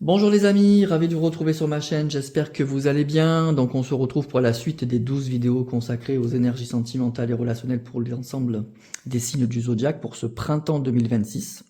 Bonjour les amis, ravi de vous retrouver sur ma chaîne, j'espère que vous allez bien. Donc on se retrouve pour la suite des 12 vidéos consacrées aux énergies sentimentales et relationnelles pour l'ensemble des signes du zodiaque pour ce printemps 2026.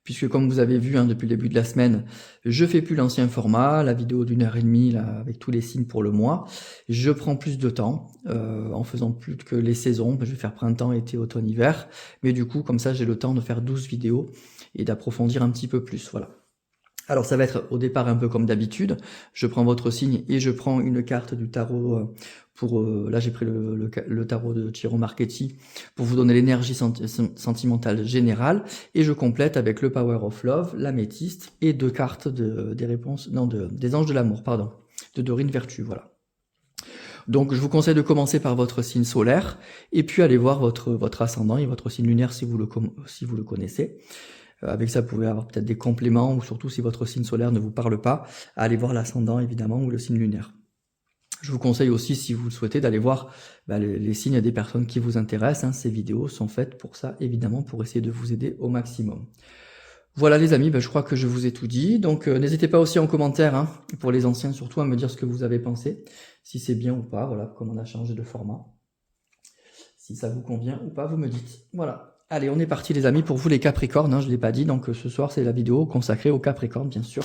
Puisque comme vous avez vu depuis le début de la semaine, je fais plus l'ancien format, la vidéo d'1 h 30 là, avec tous les signes pour le mois. Je prends plus de temps en faisant plus que les saisons. Je vais faire printemps, été, automne, hiver. Mais du coup, comme ça, j'ai le temps de faire 12 vidéos et d'approfondir un petit peu plus. Voilà. Alors ça va être au départ un peu comme d'habitude, je prends votre signe et je prends une carte du tarot là j'ai pris le tarot de Ciro Marchetti pour vous donner l'énergie sentimentale générale et je complète avec le Power of Love, l'améthyste et deux cartes des réponses, non des anges de l'amour, pardon, de Dorine Vertu, voilà. Donc je vous conseille de commencer par votre signe solaire et puis aller voir votre ascendant et votre signe lunaire si vous le connaissez. Avec ça, vous pouvez avoir peut-être des compléments, ou surtout si votre signe solaire ne vous parle pas, allez voir l'ascendant évidemment, ou le signe lunaire. Je vous conseille aussi, si vous le souhaitez, d'aller voir les signes des personnes qui vous intéressent. Ces vidéos sont faites pour ça, évidemment, pour essayer de vous aider au maximum. Voilà les amis, je crois que je vous ai tout dit. Donc n'hésitez pas aussi en commentaire, pour les anciens surtout, à me dire ce que vous avez pensé, si c'est bien ou pas, voilà, comme on a changé de format. Si ça vous convient ou pas, vous me dites. Voilà. Allez, on est parti les amis, pour vous les Capricornes, je ne l'ai pas dit, donc ce soir c'est la vidéo consacrée aux Capricornes bien sûr.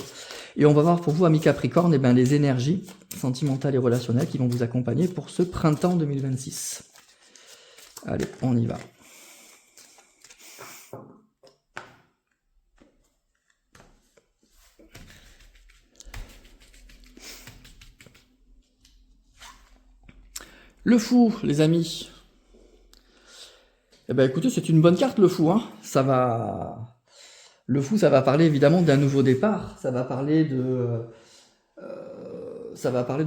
Et on va voir pour vous amis Capricornes, les énergies sentimentales et relationnelles qui vont vous accompagner pour ce printemps 2026. Allez, on y va. Le fou, les amis. Eh ben écoutez, c'est une bonne carte le fou, Ça va... Le fou, ça va parler évidemment d'un nouveau départ, ça va parler de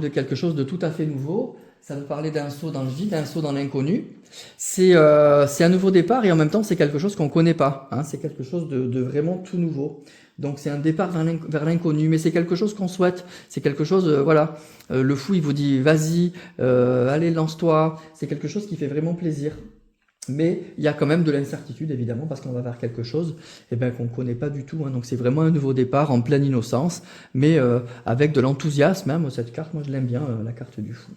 quelque chose de tout à fait nouveau, ça va parler d'un saut dans le vide, d'un saut dans l'inconnu. C'est un nouveau départ et en même temps c'est quelque chose qu'on ne connaît pas, c'est quelque chose de vraiment tout nouveau. Donc c'est un départ vers l'inconnu, mais c'est quelque chose qu'on souhaite, c'est quelque chose, voilà. Le fou il vous dit vas-y, allez lance-toi, c'est quelque chose qui fait vraiment plaisir. Mais il y a quand même de l'incertitude, évidemment, parce qu'on va vers quelque chose qu'on ne connaît pas du tout. Donc c'est vraiment un nouveau départ en pleine innocence, mais avec de l'enthousiasme. Cette carte, moi je l'aime bien, la carte du fou.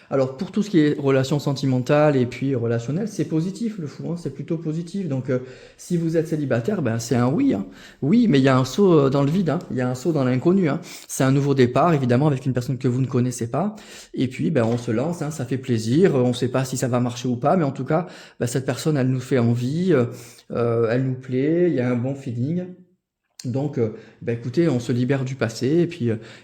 Alors pour tout ce qui est relations sentimentales et puis relationnelles, c'est positif le fou, c'est plutôt positif. Donc si vous êtes célibataire, c'est un oui. Oui, mais il y a un saut dans le vide, il y a un saut dans l'inconnu. C'est un nouveau départ, évidemment, avec une personne que vous ne connaissez pas. Et puis on se lance, ça fait plaisir, on ne sait pas si ça va marcher ou pas, mais en tout cas, cette personne, elle nous fait envie, elle nous plaît, il y a un bon feeling. Donc, écoutez, on se libère du passé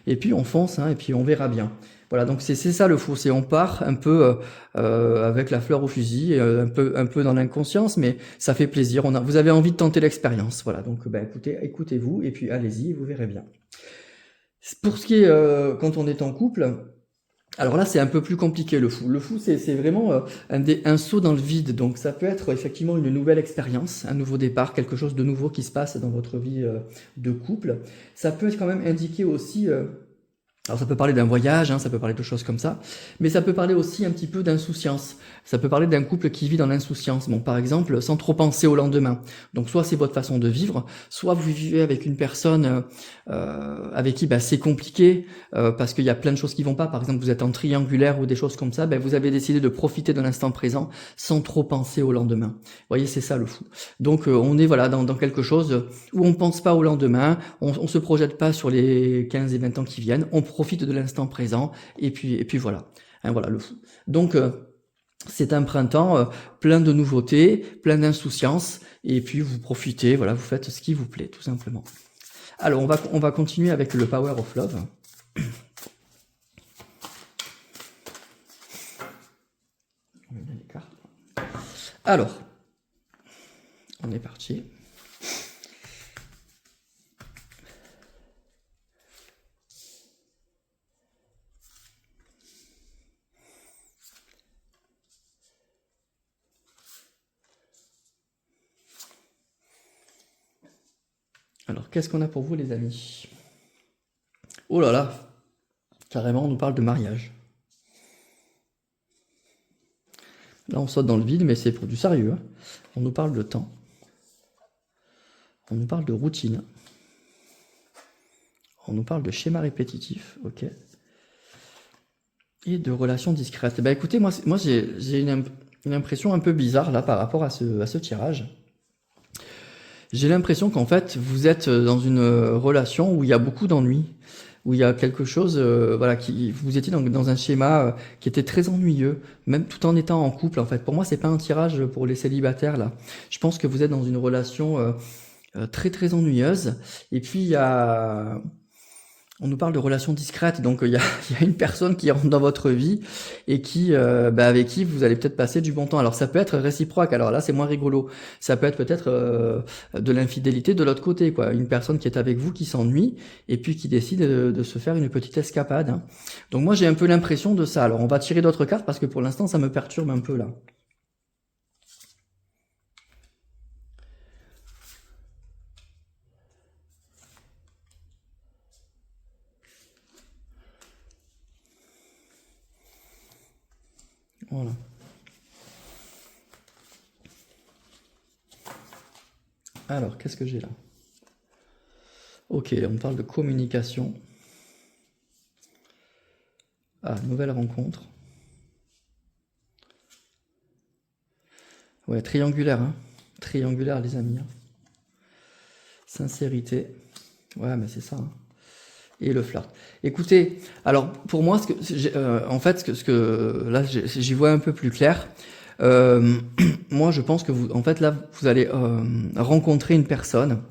et puis on fonce, et puis on verra bien. Voilà, donc c'est ça le fou, c'est on part un peu avec la fleur au fusil, un peu dans l'inconscience, mais ça fait plaisir. Vous avez envie de tenter l'expérience, voilà. Donc, écoutez, écoutez-vous et puis allez-y, vous verrez bien. Pour ce qui est quand on est en couple. Alors là, c'est un peu plus compliqué le fou. Le fou, c'est vraiment un saut dans le vide. Donc ça peut être effectivement une nouvelle expérience, un nouveau départ, quelque chose de nouveau qui se passe dans votre vie de couple. Ça peut être quand même indiqué aussi alors ça peut parler d'un voyage, ça peut parler de choses comme ça, mais ça peut parler aussi un petit peu d'insouciance. Ça peut parler d'un couple qui vit dans l'insouciance. Bon, par exemple, sans trop penser au lendemain. Donc soit c'est votre façon de vivre, soit vous vivez avec une personne avec qui c'est compliqué parce qu'il y a plein de choses qui vont pas. Par exemple, vous êtes en triangulaire ou des choses comme ça, vous avez décidé de profiter de l'instant présent sans trop penser au lendemain. Vous voyez, c'est ça le fou. Donc on est voilà dans quelque chose où on pense pas au lendemain, on se projette pas sur les 15 et 20 ans qui viennent, on profite de l'instant présent et puis voilà. Voilà le fou. Donc c'est un printemps plein de nouveautés, plein d'insouciance et puis vous profitez, voilà, vous faites ce qui vous plaît tout simplement. Alors on va continuer avec le Power of Love. Alors, on est parti. Alors, qu'est-ce qu'on a pour vous, les amis? Oh là là, carrément, on nous parle de mariage. Là, on saute dans le vide, mais c'est pour du sérieux. On nous parle de temps. On nous parle de routine. on nous parle de schéma répétitif, ok. Et de relations discrètes. Bah écoutez, moi j'ai une impression un peu bizarre là par rapport à ce tirage. J'ai l'impression qu'en fait, vous êtes dans une relation où il y a beaucoup d'ennuis, où il y a quelque chose, voilà, vous étiez dans un schéma qui était très ennuyeux, même tout en étant en couple. En fait, pour moi, c'est pas un tirage pour les célibataires là. Je pense que vous êtes dans une relation très très ennuyeuse. Et puis on nous parle de relations discrètes, donc il y a, il y a une personne qui rentre dans votre vie et qui, avec qui vous allez peut-être passer du bon temps. Alors ça peut être réciproque, alors là c'est moins rigolo. Ça peut être peut-être de l'infidélité de l'autre côté, quoi. Une personne qui est avec vous, qui s'ennuie et puis qui décide de se faire une petite escapade, hein. Donc moi j'ai un peu l'impression de ça. Alors on va tirer d'autres cartes parce que pour l'instant ça me perturbe un peu là. Voilà. Alors, qu'est-ce que j'ai là? Ok, on parle de communication. Ah, nouvelle rencontre. Ouais, triangulaire, hein. Triangulaire, les amis, hein. Sincérité. Ouais, mais c'est ça, hein. Et le flirt. Écoutez, alors pour moi, en fait, là, j'y vois un peu plus clair. Moi, je pense que vous, en fait, là, vous allez rencontrer une personne,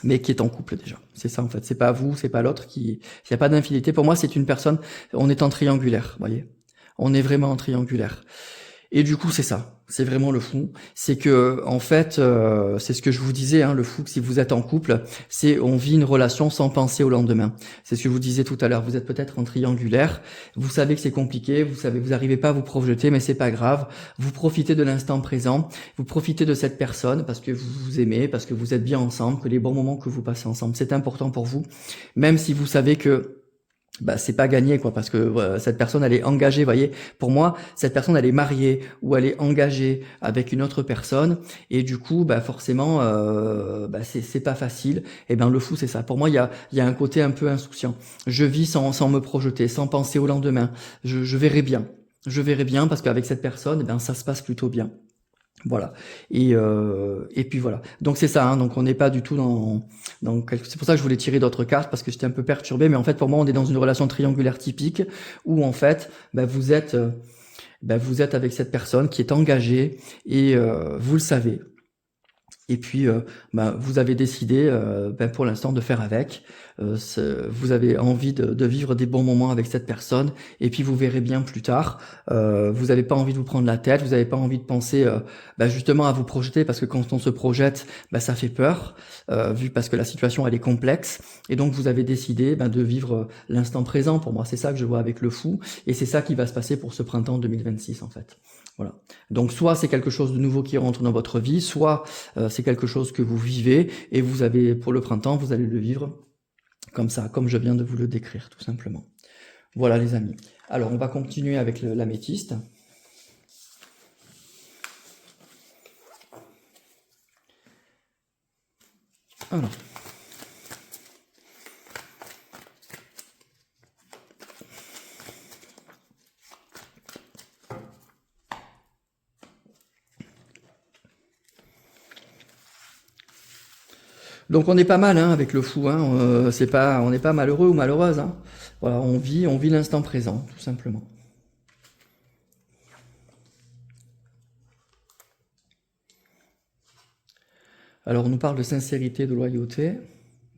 mais qui est en couple déjà. C'est ça, en fait. C'est pas vous, c'est pas l'autre qui. Il n'y a pas d'infidélité. Pour moi, c'est une personne. On est en triangulaire, voyez. On est vraiment en triangulaire. Et du coup, c'est ça. C'est vraiment le fou. C'est que, en fait, c'est ce que je vous disais, hein, le fou, que si vous êtes en couple, c'est on vit une relation sans penser au lendemain. C'est ce que je vous disais tout à l'heure. Vous êtes peut-être en triangulaire. Vous savez que c'est compliqué. Vous savez, vous n'arrivez pas à vous projeter, mais c'est pas grave. Vous profitez de l'instant présent. Vous profitez de cette personne parce que vous vous aimez, parce que vous êtes bien ensemble, que les bons moments que vous passez ensemble, c'est important pour vous. Même si vous savez que c'est pas gagné, quoi, parce que voilà, cette personne elle est engagée, voyez. Pour moi, cette personne elle est mariée ou elle est engagée avec une autre personne et du coup forcément c'est pas facile. Et le fou c'est ça. Pour moi il y a un côté un peu insouciant. Je vis sans me projeter, sans penser au lendemain. Je verrai bien. Je verrai bien parce qu'avec cette personne ça se passe plutôt bien. Voilà. Et puis voilà. Donc c'est ça, hein. Donc on n'est pas du tout c'est pour ça que je voulais tirer d'autres cartes parce que j'étais un peu perturbé. Mais en fait, pour moi, on est dans une relation triangulaire typique où en fait, vous êtes avec cette personne qui est engagée et vous le savez. Et puis, vous avez décidé, pour l'instant, de faire avec. Vous avez envie de vivre des bons moments avec cette personne. Et puis, vous verrez bien plus tard. Vous n'avez pas envie de vous prendre la tête. Vous n'avez pas envie de penser, justement, à vous projeter, parce que quand on se projette, ça fait peur, parce que la situation elle est complexe. Et donc, vous avez décidé de vivre l'instant présent. Pour moi, c'est ça que je vois avec le fou. Et c'est ça qui va se passer pour ce printemps 2026, en fait. Voilà. Donc soit c'est quelque chose de nouveau qui rentre dans votre vie, soit c'est quelque chose que vous vivez et vous avez pour le printemps, vous allez le vivre comme ça, comme je viens de vous le décrire tout simplement. Voilà les amis. Alors on va continuer avec l'améthyste. Alors. Donc on est pas mal avec le fou, hein. On n'est pas malheureux ou malheureuse, hein. Voilà, on vit l'instant présent, tout simplement. Alors on nous parle de sincérité, de loyauté,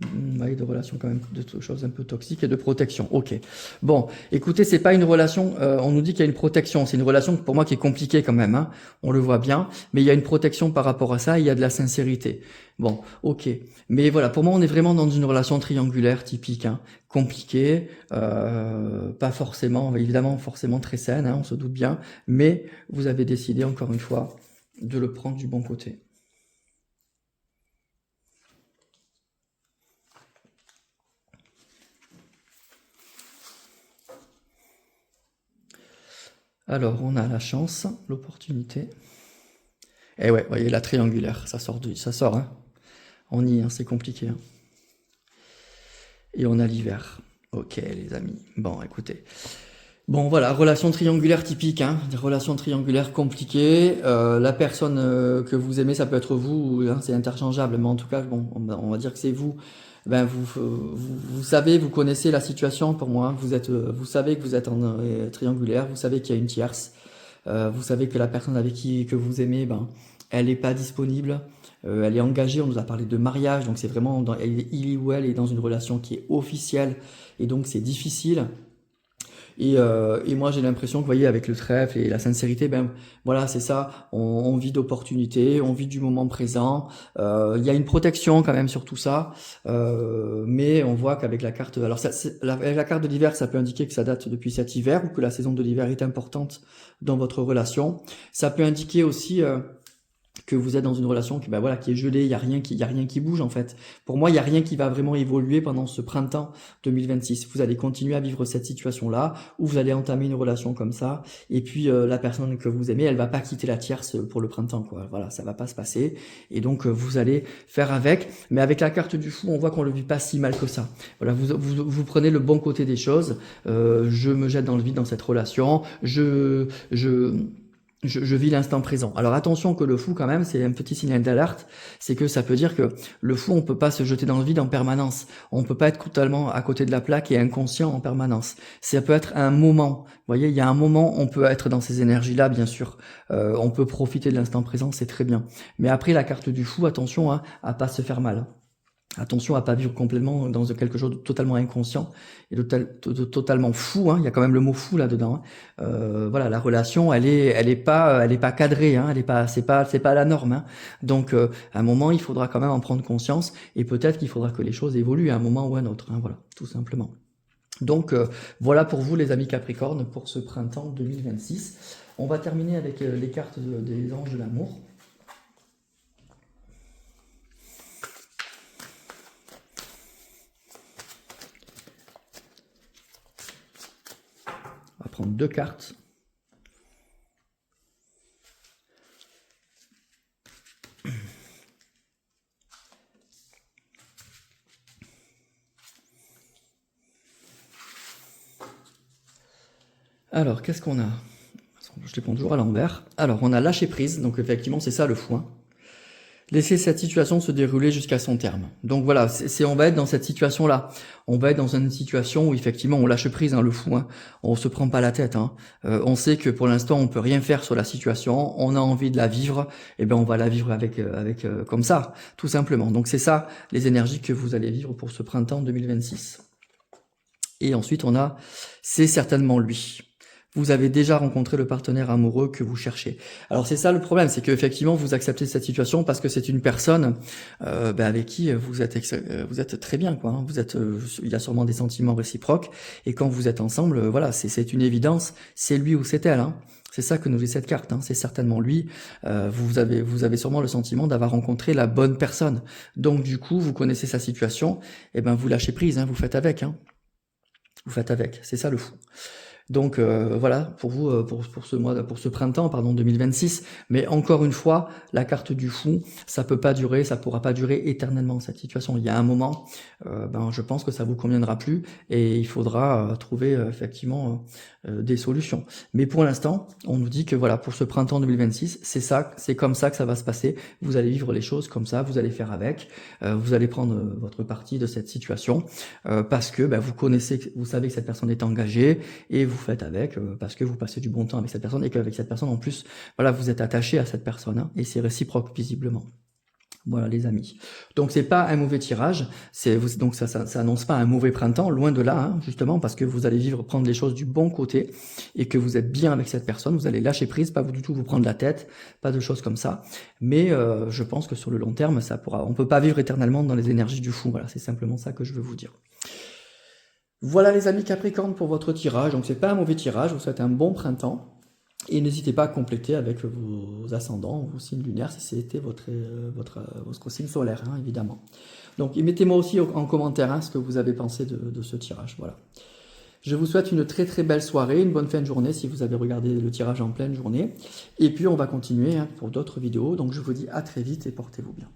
de relations quand même, de choses un peu toxiques et de protection. Ok. Bon, écoutez, c'est pas une relation. On nous dit qu'il y a une protection. C'est une relation pour moi qui est compliquée quand même, hein. On le voit bien, mais il y a une protection par rapport à ça. Il y a de la sincérité. Bon, ok. Mais voilà, pour moi, on est vraiment dans une relation triangulaire typique, hein, compliquée, pas forcément, évidemment, forcément très saine, hein, on se doute bien. Mais vous avez décidé encore une fois de le prendre du bon côté. Alors, on a la chance, l'opportunité. Et ouais, vous voyez, la triangulaire, ça sort, hein. On y est, hein, c'est compliqué, hein. Et on a l'hiver. Ok, les amis. Bon, écoutez. Bon, voilà, relation triangulaire typique, hein, des relations triangulaires compliquées. La personne que vous aimez, ça peut être vous, hein, c'est interchangeable, mais en tout cas, bon, on va dire que c'est vous. Ben, vous savez, vous connaissez la situation pour moi. Vous savez que vous êtes en triangulaire, vous savez qu'il y a une tierce, vous savez que la personne avec qui que vous aimez, ben, elle n'est pas disponible, elle est engagée. On nous a parlé de mariage, donc c'est vraiment, il ou elle est dans une relation qui est officielle, et donc c'est difficile. Et moi, j'ai l'impression que, vous voyez, avec le trèfle et la sincérité, ben voilà, c'est ça. On vit d'opportunités, on vit du moment présent. Il y a une protection quand même sur tout ça, mais on voit qu'avec la carte, alors avec la carte de l'hiver, ça peut indiquer que ça date depuis cet hiver ou que la saison de l'hiver est importante dans votre relation. Ça peut indiquer aussi que vous êtes dans une relation qui, ben voilà, qui est gelée, il y a rien qui bouge en fait. Pour moi, il y a rien qui va vraiment évoluer pendant ce printemps 2026. Vous allez continuer à vivre cette situation-là, ou vous allez entamer une relation comme ça, et puis la personne que vous aimez, elle va pas quitter la tierce pour le printemps, quoi. Voilà, ça va pas se passer, et donc vous allez faire avec. Mais avec la carte du fou, on voit qu'on le vit pas si mal que ça. Voilà, vous prenez le bon côté des choses. Je me jette dans le vide dans cette relation. Je vis l'instant présent. Alors attention que le fou quand même, c'est un petit signal d'alerte, c'est que ça peut dire que le fou, on peut pas se jeter dans le vide en permanence. On peut pas être totalement à côté de la plaque et inconscient en permanence. Ça peut être un moment. Vous voyez, il y a un moment, on peut être dans ces énergies-là, bien sûr. On peut profiter de l'instant présent, c'est très bien. Mais après, la carte du fou, attention à pas se faire mal. Attention à pas vivre complètement dans quelque chose de totalement inconscient et de totalement fou, hein. Il y a quand même le mot fou là-dedans, hein. Voilà, la relation, elle est pas cadrée, hein. C'est pas la norme, hein. Donc, à un moment, il faudra quand même en prendre conscience, et peut-être qu'il faudra que les choses évoluent à un moment ou à un autre, hein. Voilà, tout simplement. Donc, voilà pour vous, les amis Capricorne, pour ce printemps 2026. On va terminer avec les cartes des anges de l'amour. On va prendre 2 cartes. Alors, qu'est-ce qu'on a? Je les prends toujours à l'envers. Alors, on a lâché prise, donc effectivement, c'est ça le fou, hein. Laisser cette situation se dérouler jusqu'à son terme. Donc voilà, on va être dans cette situation-là. On va être dans une situation où effectivement on lâche prise, hein, le fou, hein. On se prend pas la tête, hein. On sait que pour l'instant on peut rien faire sur la situation. On a envie de la vivre, et ben on va la vivre avec comme ça, tout simplement. Donc c'est ça les énergies que vous allez vivre pour ce printemps 2026. Et ensuite on a, c'est certainement lui. Vous avez déjà rencontré le partenaire amoureux que vous cherchez. Alors c'est ça le problème, c'est qu'effectivement vous acceptez cette situation parce que c'est une personne avec qui vous êtes très bien, quoi, hein. Il y a sûrement des sentiments réciproques, et quand vous êtes ensemble, voilà, c'est une évidence, c'est lui ou c'est elle, hein. C'est ça que nous dit cette carte, hein. C'est certainement lui. Vous avez sûrement le sentiment d'avoir rencontré la bonne personne. Donc du coup, vous connaissez sa situation, et ben vous lâchez prise, hein, vous faites avec, hein. Vous faites avec, c'est ça le fou. Donc voilà pour vous, pour ce printemps, pardon, 2026. Mais encore une fois, la carte du fou, ça pourra pas durer éternellement cette situation. Il y a un moment, je pense que ça vous conviendra plus, et il faudra trouver effectivement des solutions. Mais pour l'instant, on nous dit que voilà, pour ce printemps 2026, c'est comme ça que ça va se passer. Vous allez vivre les choses comme ça, vous allez faire avec, vous allez prendre votre parti de cette situation, parce que vous savez que cette personne est engagée, et vous faites avec parce que vous passez du bon temps avec cette personne, et qu'avec cette personne en plus, voilà, vous êtes attaché à cette personne, hein, et c'est réciproque visiblement. Voilà les amis. Donc c'est pas un mauvais tirage, donc ça annonce pas un mauvais printemps, loin de là, hein, justement parce que vous allez prendre les choses du bon côté, et que vous êtes bien avec cette personne, vous allez lâcher prise, pas du tout vous prendre la tête, pas de choses comme ça. Mais je pense que sur le long terme, on peut pas vivre éternellement dans les énergies du fou. Voilà, c'est simplement ça que je veux vous dire. Voilà les amis Capricorne pour votre tirage. Donc c'est pas un mauvais tirage, je vous souhaite un bon printemps. Et n'hésitez pas à compléter avec vos ascendants, vos signes lunaires, si c'était votre signe solaire, hein, évidemment. Donc mettez-moi aussi en commentaire, hein, ce que vous avez pensé de ce tirage. Voilà. Je vous souhaite une très très belle soirée, une bonne fin de journée si vous avez regardé le tirage en pleine journée. Et puis on va continuer, hein, pour d'autres vidéos. Donc je vous dis à très vite et portez-vous bien.